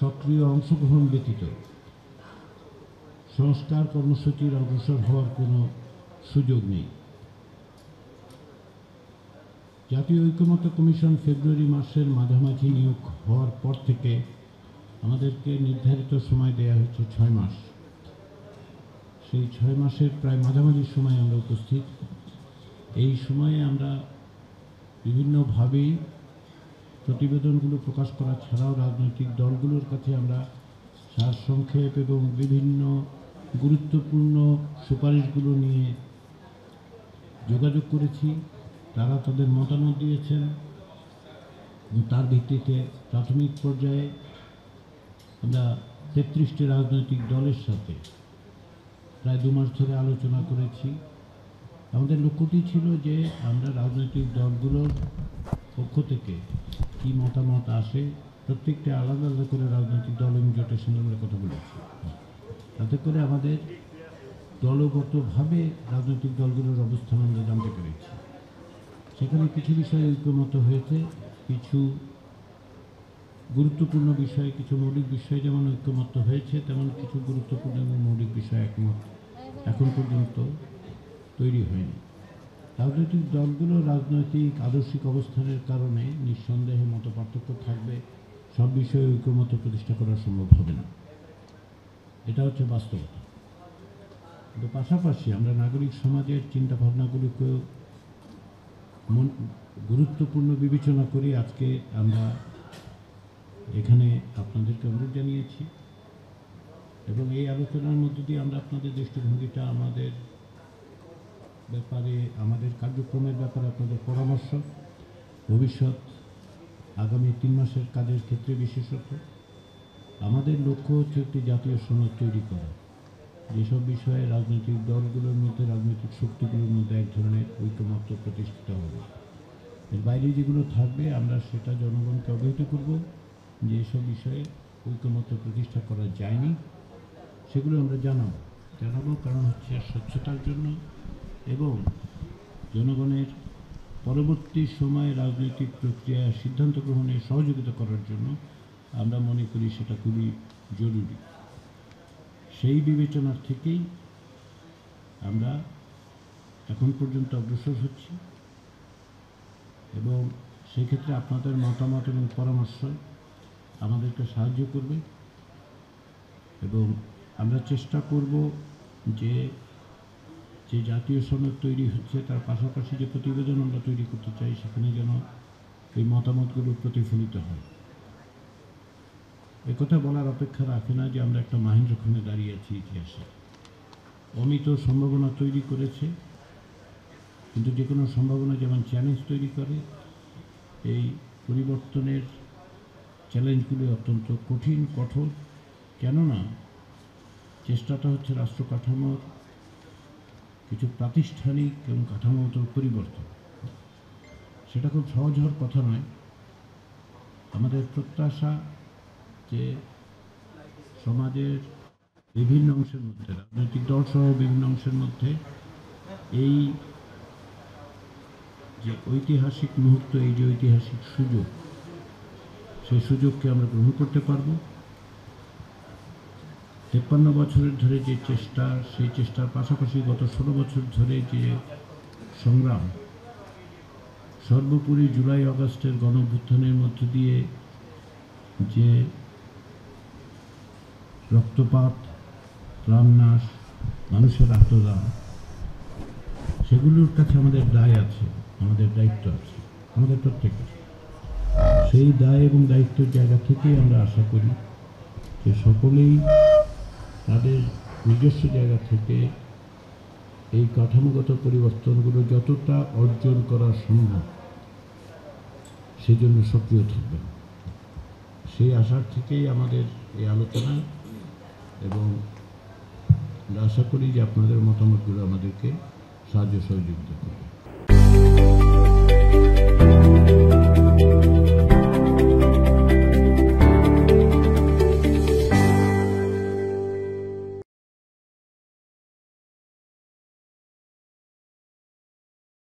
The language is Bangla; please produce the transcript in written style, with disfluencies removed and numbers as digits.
সক্রিয় অংশগ্রহণ ব্যতীত সংস্কার কর্মসূচির অগ্রসর হওয়ার কোনো সুযোগ নেই। জাতীয় ঐকমত্য কমিশন ফেব্রুয়ারি মাসের মাঝামাঝি নিয়োগ হওয়ার পর থেকে আমাদেরকে নির্ধারিত সময় দেওয়া হয়েছে 6 মাস। সেই 6 মাসের প্রায় মাঝামাঝি সময় আমরা উপস্থিত। এই সময়ে আমরা বিভিন্নভাবেই প্রতিবেদনগুলো প্রকাশ করা ছাড়াও রাজনৈতিক দলগুলোর কাছে আমরা সারসংক্ষেপ এবং বিভিন্ন গুরুত্বপূর্ণ সুপারিশগুলো নিয়ে যোগাযোগ করেছি। তারা তাদের মতামত দিয়েছেন এবং তার ভিত্তিতে প্রাথমিক পর্যায়ে আমরা 33টি রাজনৈতিক দলের সাথে প্রায় 2 মাস ধরে আলোচনা করেছি। আমাদের লক্ষ্যটি ছিল যে আমরা রাজনৈতিক দলগুলোর পক্ষ থেকে কী মতামত আসে, প্রত্যেকটা আলাদা আলাদা করে রাজনৈতিক দল এবং জোটের সঙ্গে আমরা কথা বলেছি। তাতে করে আমাদের দলগতভাবে রাজনৈতিক দলগুলোর অবস্থান আমরা জানতে পেরেছি। সেখানে কিছু বিষয়ে ঐক্যমত হয়েছে, কিছু গুরুত্বপূর্ণ বিষয়ে, কিছু মৌলিক বিষয়ে যেমন ঐক্যমত হয়েছে, তেমন কিছু গুরুত্বপূর্ণ এবং মৌলিক বিষয়ে একমত এখন পর্যন্ত তৈরি হয়নি। রাজনৈতিক দলগুলো রাজনৈতিক আদর্শিক অবস্থানের কারণে নিঃসন্দেহে মত পার্থক্য থাকবে, সব বিষয়ে ঐক্যমত প্রতিষ্ঠা করা সম্ভব হবে না, এটা হচ্ছে বাস্তবতা। কিন্তু পাশাপাশি আমরা নাগরিক সমাজের চিন্তাভাবনাগুলিকেও গুরুত্বপূর্ণ বিবেচনা করে আজকে আমরা এখানে আপনাদেরকে অনুরোধ জানিয়েছি এবং এই আলোচনার মধ্য দিয়ে আমরা আপনাদের দৃষ্টিভঙ্গিটা, আমাদের ব্যাপারে, আমাদের কার্যক্রমের ব্যাপারে আপনাদের পরামর্শ, ভবিষ্যৎ আগামী 3 মাসের কাজের ক্ষেত্রে বিশেষত আমাদের লক্ষ্য হচ্ছে একটি জাতীয় সনদ তৈরি করা, যেসব বিষয়ে রাজনৈতিক দলগুলোর মধ্যে, রাজনৈতিক শক্তিগুলোর মধ্যে এক ধরনের ঐকমত্য প্রতিষ্ঠিত হবে। এর বাইরে যেগুলো থাকবে আমরা সেটা জনগণকে অবহিত করব যে এসব বিষয়ে ঐকমত্য প্রতিষ্ঠা করা যায়নি, সেগুলো আমরা জানাবো। কারণ হচ্ছে স্বচ্ছতার জন্য এবং জনগণের পরবর্তী সময়ে রাজনৈতিক প্রক্রিয়া সিদ্ধান্ত গ্রহণে সহযোগিতা করার জন্য আমরা মনে করি সেটা খুবই জরুরি। সেই বিবেচনার থেকেই আমরা এখন পর্যন্ত অগ্রসর হচ্ছি এবং সেই ক্ষেত্রে আপনাদের মতামত এবং পরামর্শ আমাদেরকে সাহায্য করবে এবং আমরা চেষ্টা করব যে জাতীয় সনদ তৈরি হচ্ছে তার পাশাপাশি যে প্রতিবেদন আমরা তৈরি করতে চাই সেখানে যেন এই মতামতগুলো প্রতিফলিত হয়। একথা বলার অপেক্ষা রাখে না যে আমরা একটা মাহেন্দ্রক্ষণে দাঁড়িয়ে আছি ইতিহাসে। অমিত সম্ভাবনা তৈরি করেছে, কিন্তু যে কোনো সম্ভাবনা যেমন চ্যালেঞ্জ তৈরি করে, এই পরিবর্তনের চ্যালেঞ্জগুলি অত্যন্ত কঠিন, কঠোর। কেননা চেষ্টাটা হচ্ছে রাষ্ট্র কাঠামোর কিছু প্রাতিষ্ঠানিক এবং কাঠামোগত পরিবর্তন। সেটা খুব সহজ হওয়ার কথা নয়। আমাদের প্রত্যাশা যে সমাজের বিভিন্ন অংশের মধ্যে, রাজনৈতিক দল সহ বিভিন্ন অংশের মধ্যে এই যে ঐতিহাসিক মুহূর্ত, এই যে ঐতিহাসিক সুযোগ, সেই সুযোগকে আমরা গ্রহণ করতে পারব। 53 বছরের ধরে যে চেষ্টা, সেই চেষ্টার পাশাপাশি গত 16 বছর ধরে যে সংগ্রাম, সর্বোপরি জুলাই আগস্টের গণঅভ্যুত্থানের মধ্য দিয়ে যে রক্তপাত, প্রাণনাশ, মানুষের আত্মদান, সেগুলোর কাছে আমাদের দায় আছে, আমাদের দায়িত্ব আছে, আমাদের প্রত্যেকের। সেই দায় এবং দায়িত্বের জায়গা থেকেই আমরা আশা করি যে সকলেই তাদের নিজস্ব জায়গা থেকে এই কাঠামোগত পরিবর্তনগুলো যতটা অর্জন করা সম্ভব সেই জন্য সক্রিয় থাকবেন। সেই আশার থেকেই আমাদের এই আলোচনা এবং আমরা আশা করি যে আপনাদের মতামতগুলো আমাদেরকে সাহায্য সহযোগিতা করবে।